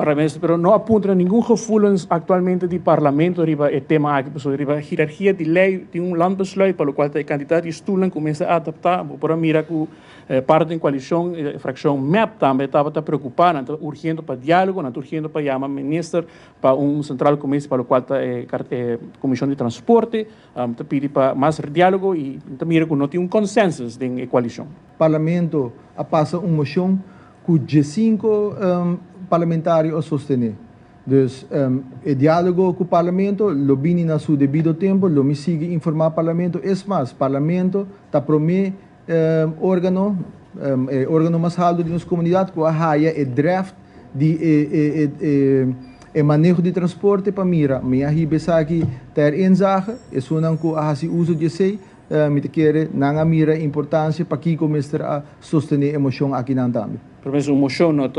Ora, pero não aponta nenhum gevoelens actualmente do Parlamento riba o tema aqui, pessoal, riba a hierarquia de lei de landbesluit, pelo qual o candidato estulam começa a adaptar, para mira que parte da coalição, fração MEP também estava preocupada, então urgente para diálogo, urgente para chamar ministro para central comissão para o qual comissão de transporte, pedir para mais diálogo e mira que não tem consenso da coalição. O Parlamento passa uma moção com 5 parlamentários a sostener. Dus o diálogo com o Parlamento, lo vini na seu devido tempo, lo me sigue informar o Parlamento. É mais, o Parlamento está promete órgão mais alto de nossa comunidade, que a draft de manejo de transporte para mira. Me arriba aqui ter inzage, é só não que a uso de sei, me quer não mira importância para que começar a sostener a emoção aqui na também. Mas uma moção não é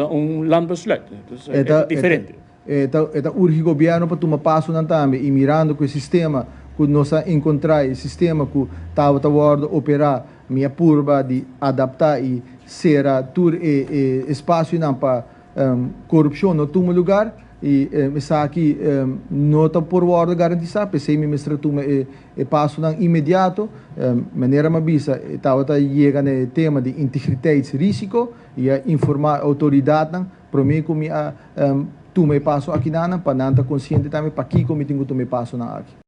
landbesluit, é diferente. Então, urge o governo para tomar passo na também e mirando que o sistema que nós encontramos, o sistema que estava a operar, minha curva de adaptar e ser tur espaço não para corrupção no túmulo lugar e essa aqui não está por ordem garantizar, pensei me mestre tuma passo não imediato, maneira mabisa estava chega no tema de integridade-risco e informar a autoridade não, para mim como tuma passo aqui não para não estar consciente também para que como tenho tuma passo na aqui.